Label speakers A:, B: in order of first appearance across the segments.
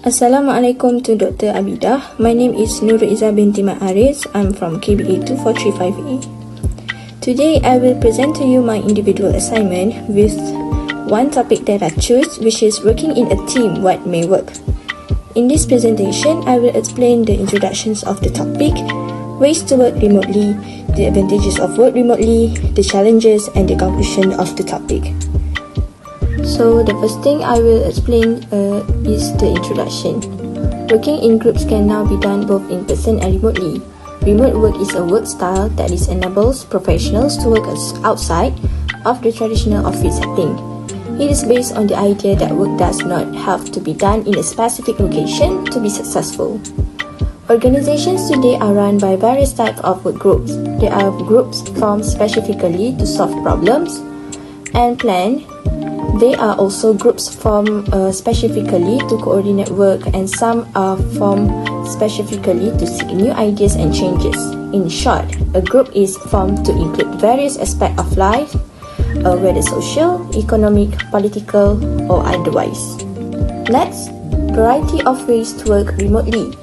A: Assalamualaikum to Dr. Abidah. My name is NURUL Izzah binti Aris. I'm from KBA 2435A. Today, I will present to you my individual assignment with one topic that I choose, which is working in a team, what may work. In this presentation, I will explain the introductions of the topic, ways to work remotely, the advantages of work remotely, the challenges, and the conclusion of the topic. So the first thing I will explain is the introduction. Working in groups can now be done both in person and remotely. Remote work is a work style that enables professionals to work outside of the traditional office setting. It is based on the idea that work does not have to be done in a specific location to be successful. Organizations today are run by various types of work groups. There are groups formed specifically to solve problems and plan. There are also groups formed specifically to coordinate work, and some are formed specifically to seek new ideas and changes. In short, a group is formed to include various aspects of life, whether social, economic, political, or otherwise. Next, variety of ways to work remotely.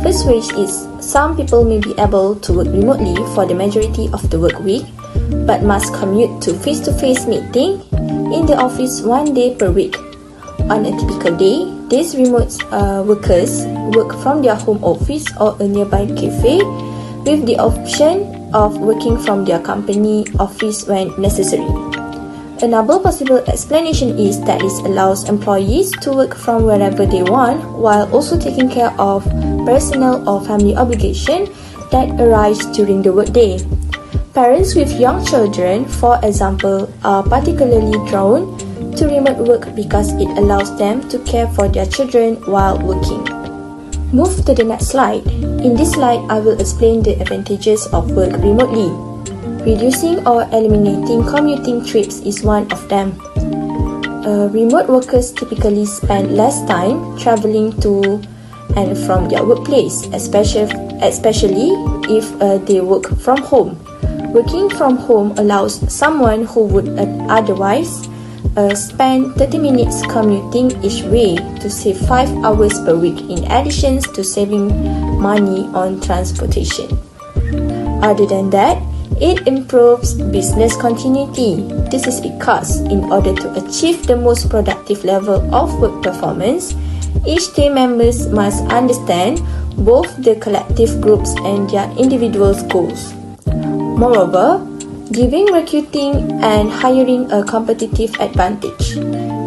A: First way is some people may be able to work remotely for the majority of the work week, but must commute to face-to-face meeting in the office 1 day per week. On a typical day, these remote workers work from their home office or a nearby cafe with the option of working from their company office when necessary. Another possible explanation is that this allows employees to work from wherever they want while also taking care of personal or family obligations that arise during the workday. Parents with young children, for example, are particularly drawn to remote work because it allows them to care for their children while working. Move to the next slide. In this slide, I will explain the advantages of work remotely. Reducing or eliminating commuting trips is one of them. Remote workers typically spend less time traveling to and from their workplace, especially if they work from home. Working from home allows someone who would otherwise spend 30 minutes commuting each way to save 5 hours per week, in addition to saving money on transportation. Other than that, it improves business continuity. This is because in order to achieve the most productive level of work performance, each team members must understand both the collective groups and their individual goals. Moreover, giving recruiting and hiring a competitive advantage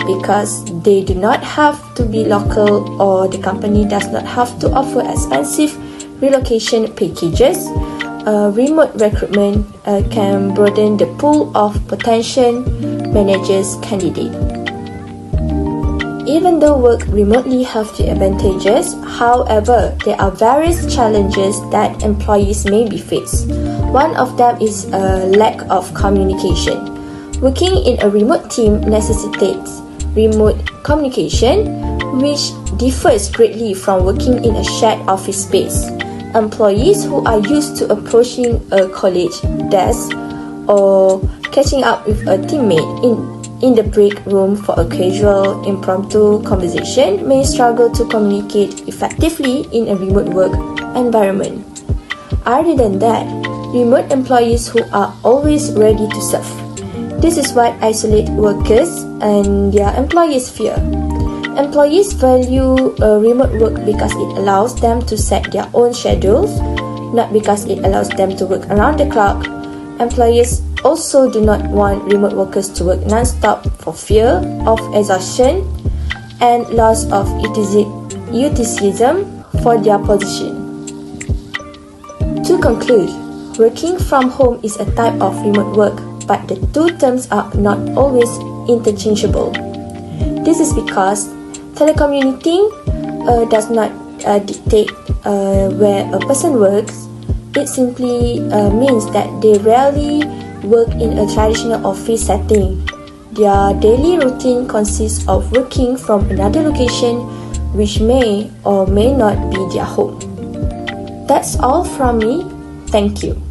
A: because they do not have to be local or the company does not have to offer expensive relocation packages. Remote recruitment can broaden the pool of potential managers candidates. Even though work remotely have the advantages, however, there are various challenges that employees may be faced. One of them is a lack of communication. Working in a remote team necessitates remote communication, which differs greatly from working in a shared office space. Employees who are used to approaching a college desk or catching up with a teammate in the break room for a casual, impromptu conversation may struggle to communicate effectively in a remote work environment. Other than that, remote employees who are always ready to serve. This is what isolate workers and their employees fear. Employees value remote work because it allows them to set their own schedules, not because it allows them to work around the clock. Employees also do not want remote workers to work non-stop for fear of exhaustion and loss of utilization for their position. To conclude, working from home is a type of remote work, but the two terms are not always interchangeable. This is because telecommuting does not dictate where a person works. It simply means that they rarely work in a traditional office setting. Their daily routine consists of working from another location, which may or may not be their home. That's all from me. Thank you.